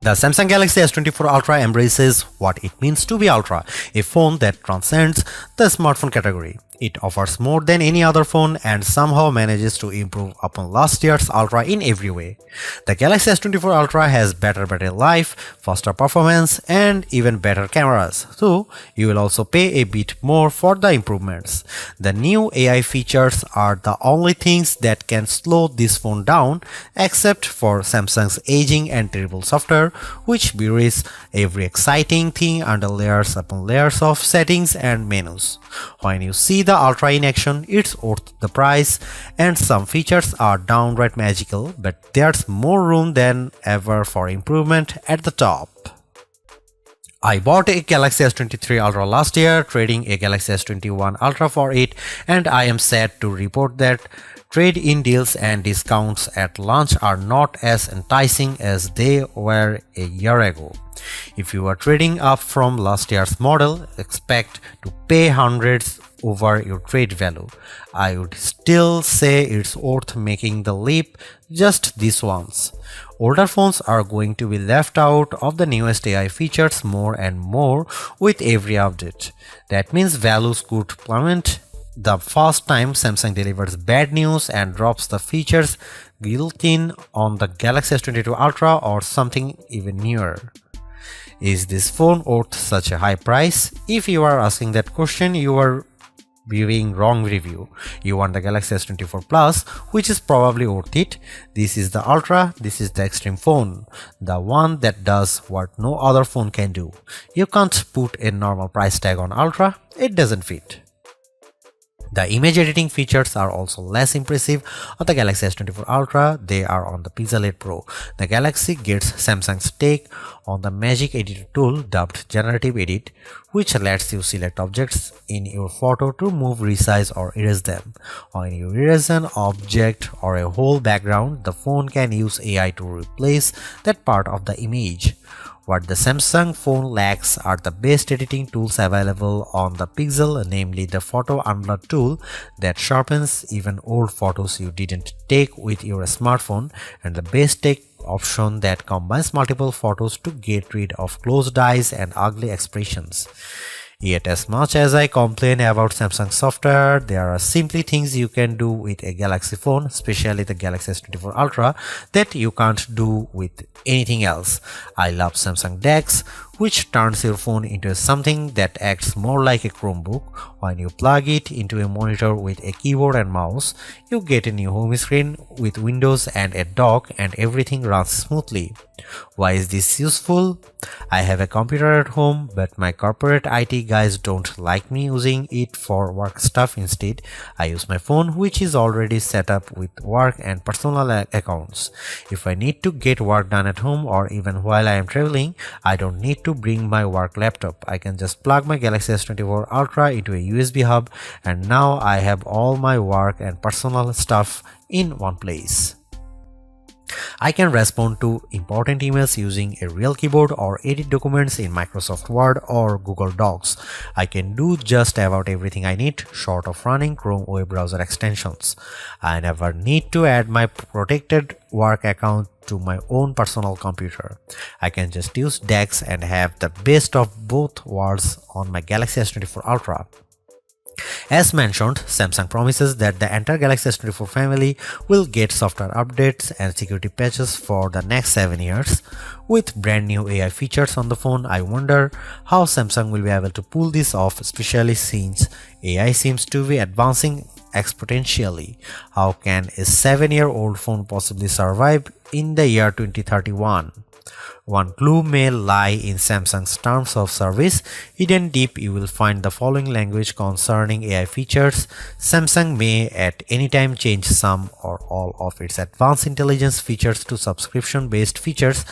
The Samsung Galaxy S24 Ultra embraces what it means to be Ultra, a phone that transcends the smartphone category. It offers more than any other phone and somehow manages to improve upon last year's Ultra in every way. The Galaxy S24 Ultra has better battery life, faster performance, and even better cameras, so you will also pay a bit more for the improvements. The new AI features are the only things that can slow this phone down, except for Samsung's aging and terrible software, which buries every exciting thing under layers upon layers of settings and menus. When you see the Ultra in action, it's worth the price, and some features are downright magical, but there's more room than ever for improvement at the top. I bought a Galaxy S23 Ultra last year, trading a Galaxy S21 Ultra for it, and I am sad to report that trade-in deals and discounts at launch are not as enticing as they were a year ago. If you are trading up from last year's model, expect to pay hundreds over your trade value. I would still say it's worth making the leap just this once. Older phones are going to be left out of the newest AI features more and more with every update. That means values could plummet the first time Samsung delivers bad news and drops the features built in on the Galaxy S22 Ultra or something even newer. Is this phone worth such a high price? If you are asking that question, you are viewing wrong review. You want the Galaxy S24 Plus, which is probably worth it. This is the Ultra, this is the extreme phone, the one that does what no other phone can do. You can't put a normal price tag on Ultra, it doesn't fit. The image editing features are also less impressive on the Galaxy S24 Ultra, they are on the Pixel 8 Pro. The Galaxy gets Samsung's take on the Magic Editor tool dubbed Generative Edit, which lets you select objects in your photo to move, resize or erase them. When you erase an object or a whole background, the phone can use AI to replace that part of the image. What the Samsung phone lacks are the best editing tools available on the Pixel, namely the Photo Unblur tool that sharpens even old photos you didn't take with your smartphone, and the best take option that combines multiple photos to get rid of closed eyes and ugly expressions. Yet as much as I complain about Samsung software, there are simply things you can do with a Galaxy phone, especially the Galaxy S24 Ultra, that you can't do with anything else. I love Samsung DeX, which turns your phone into something that acts more like a Chromebook. When you plug it into a monitor with a keyboard and mouse, you get a new home screen with windows and a dock, and everything runs smoothly. Why is this useful? I have a computer at home, but my corporate IT guys don't like me using it for work stuff. Instead, I use my phone, which is already set up with work and personal accounts. If I need to get work done at home or even while I am traveling, I don't need to bring my work laptop. I can just plug my Galaxy S24 Ultra into a USB hub, and now I have all my work and personal stuff in one place. I can respond to important emails using a real keyboard or edit documents in Microsoft Word or Google Docs. I can do just about everything I need short of running Chrome web browser extensions. I never need to add my protected work account to my own personal computer. I can just use DeX and have the best of both worlds on my Galaxy S24 Ultra. As mentioned, Samsung promises that the entire Galaxy S24 family will get software updates and security patches for the next 7 years. With brand new AI features on the phone, I wonder how Samsung will be able to pull this off, especially since AI seems to be advancing exponentially. How can a 7-year-old phone possibly survive in the year 2031? One clue may lie in Samsung's terms of service. Hidden deep, you will find the following language concerning AI features. Samsung may at any time change some or all of its advanced intelligence features to subscription-based features,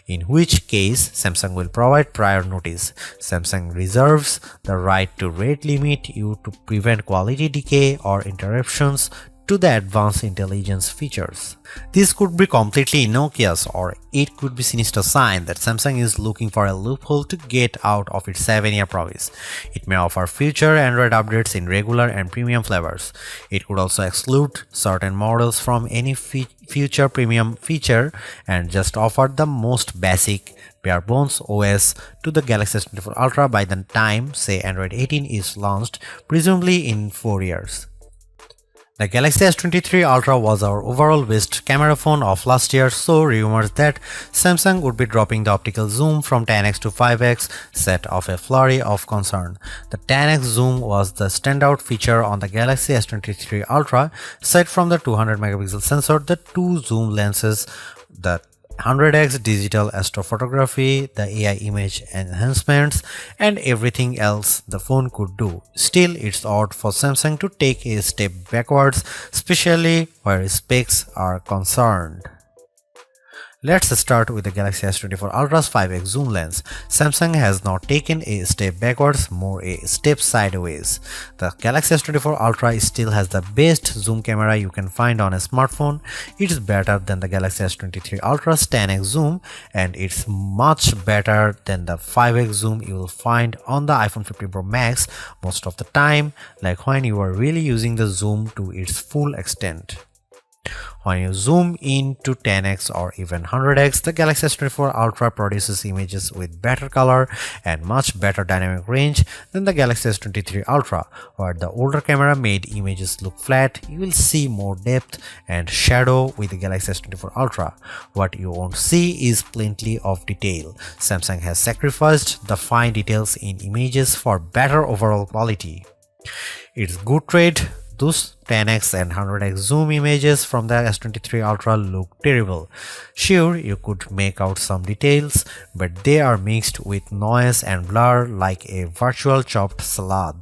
in which case Samsung will provide prior notice. Samsung reserves the right to rate limit you to prevent quality decay or interruptions to the advanced intelligence features. This could be completely innocuous, or it could be sinister sign that Samsung is looking for a loophole to get out of its 7-year promise. It may offer future Android updates in regular and premium flavors. It could also exclude certain models from any future premium feature and just offer the most basic bare bones OS to the Galaxy S24 Ultra by the time, say, Android 18 is launched, presumably in 4 years. The Galaxy S23 Ultra was our overall best camera phone of last year, so rumors that Samsung would be dropping the optical zoom from 10x to 5x set off a flurry of concern. The 10x zoom was the standout feature on the Galaxy S23 Ultra. Aside from the 200 megapixel sensor, the two zoom lenses, the 100x digital astrophotography, the AI image enhancements, and everything else the phone could do. Still, it's odd for Samsung to take a step backwards, especially where specs are concerned. Let's start with the Galaxy S24 Ultra's 5x zoom lens. Samsung has not taken a step backwards, more a step sideways. The Galaxy S24 Ultra still has the best zoom camera you can find on a smartphone. It's better than the Galaxy S23 Ultra's 10x zoom, and it's much better than the 5x zoom you will find on the iPhone 15 Pro Max most of the time, like when you are really using the zoom to its full extent. When you zoom in to 10x or even 100x, the Galaxy S24 Ultra produces images with better color and much better dynamic range than the Galaxy S23 Ultra. Where the older camera made images look flat, you will see more depth and shadow with the Galaxy S24 Ultra. What you won't see is plenty of detail. Samsung has sacrificed the fine details in images for better overall quality. It's good trade. Those 10x and 100x zoom images from the S23 Ultra look terrible. Sure, you could make out some details, but they are mixed with noise and blur like a virtual chopped salad.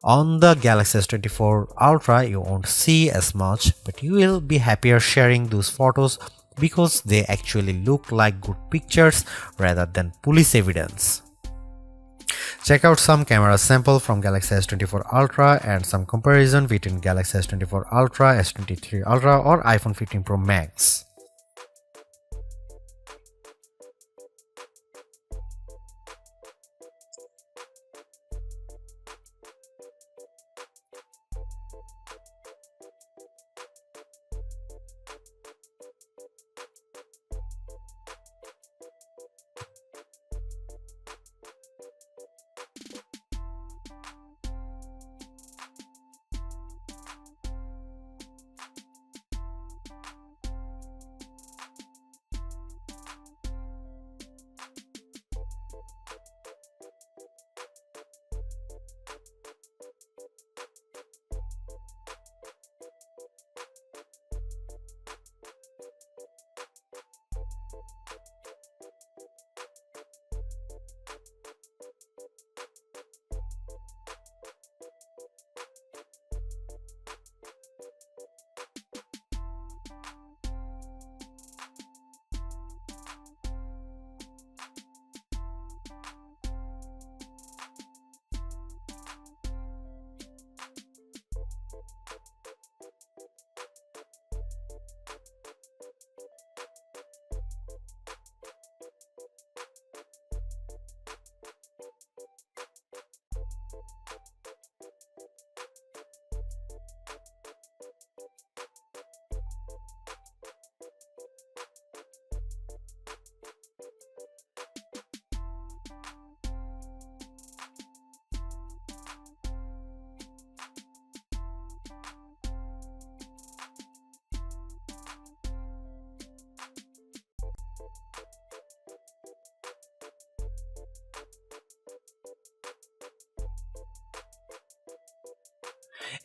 On the Galaxy S24 Ultra, you won't see as much, but you will be happier sharing those photos because they actually look like good pictures rather than police evidence. Check out some camera sample from Galaxy S24 Ultra and some comparison between Galaxy S24 Ultra, S23 Ultra or iPhone 15 Pro Max.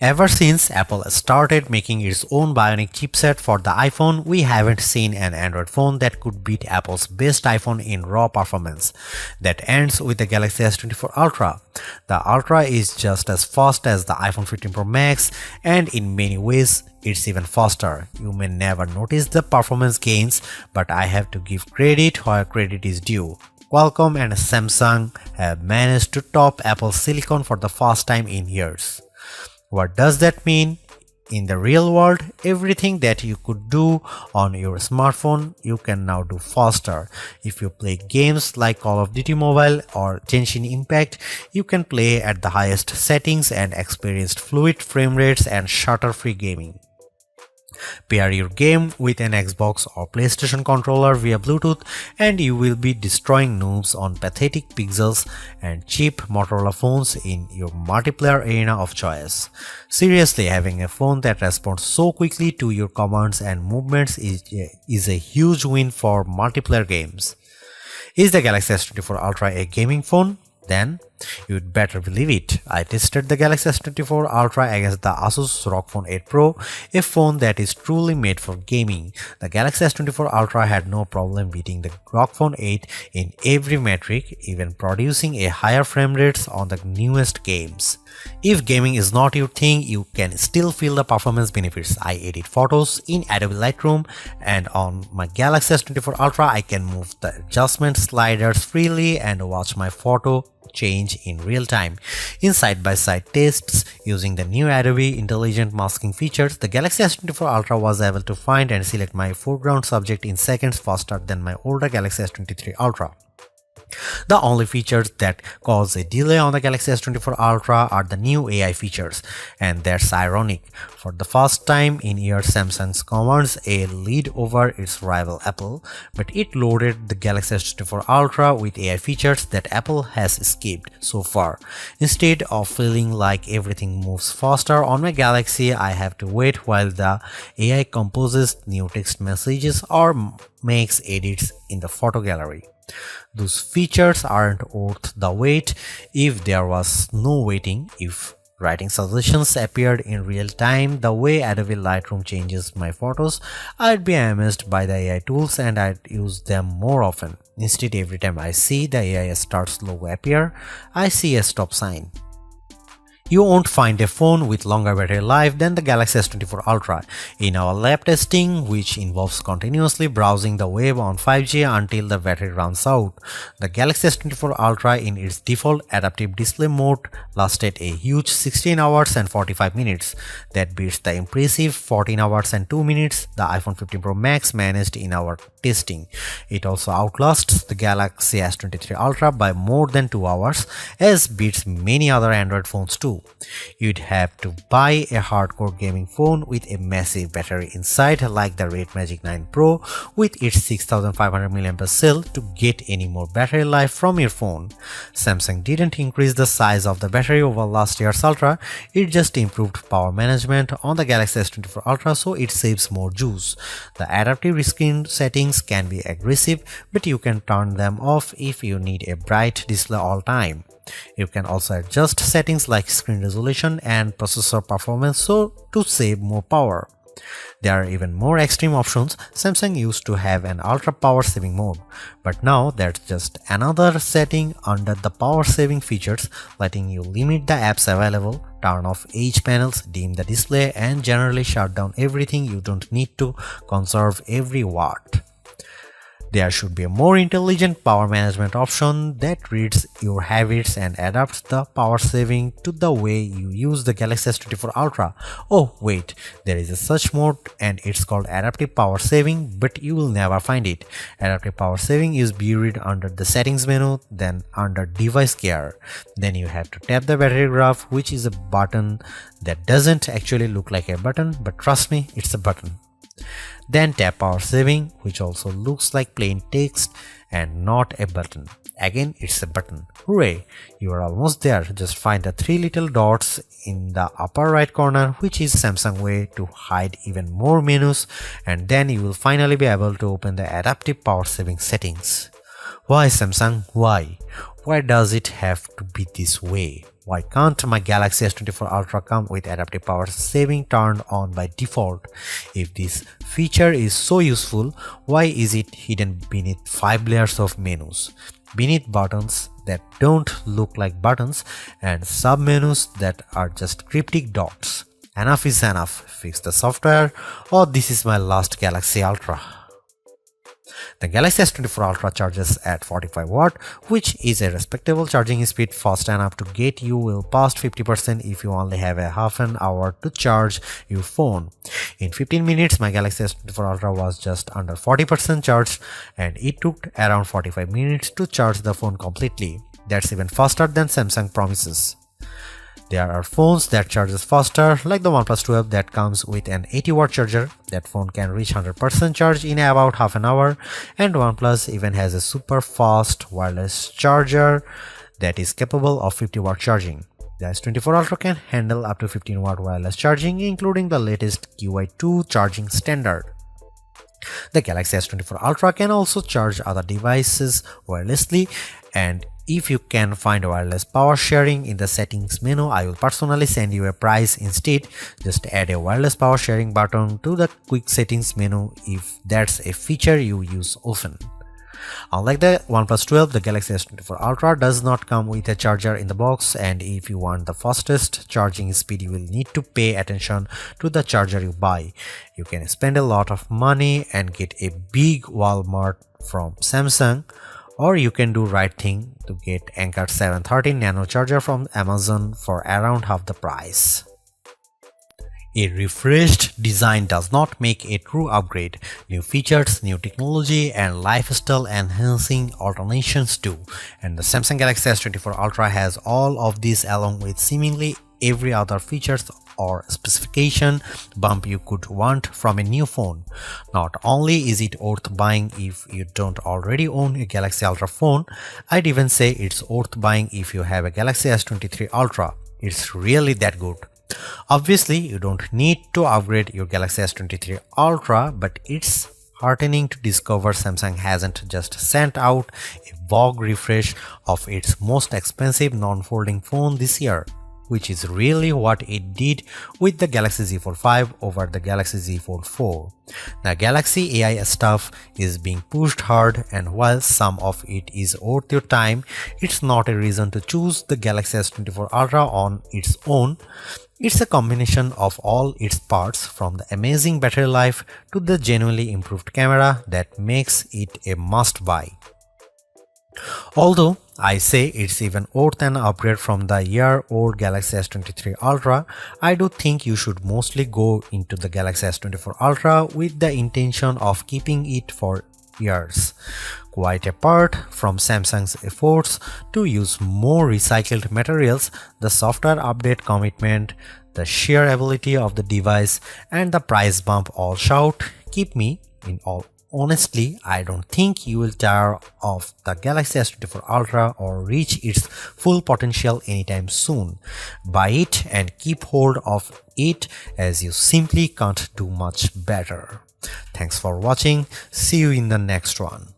Ever since Apple started making its own Bionic chipset for the iPhone, we haven't seen an Android phone that could beat Apple's best iPhone in raw performance. That ends with the Galaxy S24 Ultra. The Ultra is just as fast as the iPhone 15 Pro Max, and in many ways, it's even faster. You may never notice the performance gains, but I have to give credit where credit is due. Qualcomm and Samsung have managed to top Apple's silicon for the first time in years. What does that mean? In the real world, everything that you could do on your smartphone, you can now do faster. If you play games like Call of Duty Mobile or Genshin Impact, you can play at the highest settings and experience fluid frame rates and stutter-free gaming. Pair your game with an Xbox or PlayStation controller via Bluetooth and you will be destroying noobs on pathetic pixels and cheap Motorola phones in your multiplayer arena of choice. Seriously, having a phone that responds so quickly to your commands and movements is a huge win for multiplayer games. Is the Galaxy S24 Ultra a gaming phone? Then you'd better believe it. I tested the Galaxy S24 Ultra against the Asus ROG Phone 8 Pro, a phone that is truly made for gaming. The Galaxy S24 Ultra had no problem beating the ROG Phone 8 in every metric, even producing a higher frame rates on the newest games. If gaming is not your thing, you can still feel the performance benefits. I edit photos in Adobe Lightroom, and on my Galaxy S24 Ultra I can move the adjustment sliders freely and watch my photo change in real time. In side-by-side tests using the new Adobe intelligent masking features, the Galaxy S24 Ultra was able to find and select my foreground subject in seconds faster than my older Galaxy S23 Ultra. The only features that cause a delay on the Galaxy S24 Ultra are the new AI features, and that's ironic. For the first time in years, Samsung's commands a lead over its rival Apple, but it loaded the Galaxy S24 Ultra with AI features that Apple has skipped so far. Instead of feeling like everything moves faster on my Galaxy, I have to wait while the AI composes new text messages or makes edits in the photo gallery. Those features aren't worth the wait if there was no waiting. If writing suggestions appeared in real time the way Adobe Lightroom changes my photos, I'd be amazed by the AI tools and I'd use them more often. Instead, every time I see the AI starts logo appear, I see a stop sign. You won't find a phone with longer battery life than the Galaxy S24 Ultra. In our lab testing, which involves continuously browsing the web on 5G until the battery runs out, the Galaxy S24 Ultra in its default adaptive display mode lasted a huge 16 hours and 45 minutes. That beats the impressive 14 hours and 2 minutes the iPhone 15 Pro Max managed in our testing. It also outlasts the Galaxy S23 Ultra by more than 2 hours, as beats many other Android phones too. You'd have to buy a hardcore gaming phone with a massive battery inside like the Red Magic 9 Pro with its 6500 mAh cell to get any more battery life from your phone. Samsung didn't increase the size of the battery over last year's Ultra, it just improved power management on the Galaxy S24 Ultra so it saves more juice. The adaptive screen settings can be aggressive, but you can turn them off if you need a bright display all time. You can also adjust settings like screen resolution and processor performance to save more power. There are even more extreme options. Samsung used to have an ultra power saving mode, but now that's just another setting under the power saving features, letting you limit the apps available, turn off edge panels, dim the display, and generally shut down everything you don't need to conserve every watt. There should be a more intelligent power management option that reads your habits and adapts the power saving to the way you use the Galaxy S24 Ultra. Oh wait, there is a such mode and it's called adaptive power saving, but you will never find it. Adaptive power saving is buried under the settings menu, then under device care. Then you have to tap the battery graph, which is a button that doesn't actually look like a button, but trust me, it's a button. Then tap power saving, which also looks like plain text and not a button. Again, it's a button. Hooray! You are almost there. Just find the 3 little dots in the upper right corner, which is Samsung way to hide even more menus, and then you will finally be able to open the adaptive power saving settings. Why Samsung? Why? Why does it have to be this way? Why can't my Galaxy S24 Ultra come with adaptive power saving turned on by default? If this feature is so useful, why is it hidden beneath 5 layers of menus? Beneath buttons that don't look like buttons and sub-menus that are just cryptic dots. Enough is enough. Fix the software or this is my last Galaxy Ultra. The Galaxy S24 Ultra charges at 45 watt, which is a respectable charging speed, fast enough to get you well past 50% if you only have a half an hour to charge your phone. In 15 minutes, my Galaxy S24 Ultra was just under 40% charged, and it took around 45 minutes to charge the phone completely. That's even faster than Samsung promises. There are phones that charges faster, like the OnePlus 12 that comes with an 80-watt charger. That phone can reach 100% charge in about half an hour, and OnePlus even has a super fast wireless charger that is capable of 50-watt charging. The S24 Ultra can handle up to 15-watt wireless charging, including the latest QI2 charging standard. The Galaxy S24 Ultra can also charge other devices wirelessly, and if you can find wireless power sharing in the settings menu, I will personally send you a price instead. Just add a wireless power sharing button to the quick settings menu if that's a feature you use often. Unlike the OnePlus 12, the Galaxy S24 Ultra does not come with a charger in the box, and if you want the fastest charging speed, you will need to pay attention to the charger you buy. You can spend a lot of money and get a big Walmart from Samsung, or you can do right thing to get Anker 713 Nano charger from Amazon for around half the price. A refreshed design does not make a true upgrade. New features, new technology, and lifestyle enhancing alternations do. And the Samsung Galaxy S24 Ultra has all of these, along with seemingly every other features or specification bump you could want from a new phone. Not only is it worth buying if you don't already own a Galaxy Ultra phone, I'd even say it's worth buying if you have a Galaxy S23 Ultra. It's really that good. Obviously, you don't need to upgrade your Galaxy S23 Ultra, but it's heartening to discover Samsung hasn't just sent out a vogue refresh of its most expensive non-folding phone this year, which is really what it did with the Galaxy Z Fold 5 over the Galaxy Z Fold 4. The Galaxy AI stuff is being pushed hard, and while some of it is worth your time, it's not a reason to choose the Galaxy S24 Ultra on its own. It's a combination of all its parts, from the amazing battery life to the genuinely improved camera, that makes it a must-buy. Although I say it's even worth an upgrade from the year-old Galaxy S23 Ultra, I do think you should mostly go into the Galaxy S24 Ultra with the intention of keeping it for years. Quite apart from Samsung's efforts to use more recycled materials, the software update commitment, the sheer ability of the device, and the price bump all shout, keep me in all. Honestly, I don't think you will tire of the Galaxy S24 Ultra or reach its full potential anytime soon. Buy it and keep hold of it, as you simply can't do much better. Thanks for watching. See you in the next one.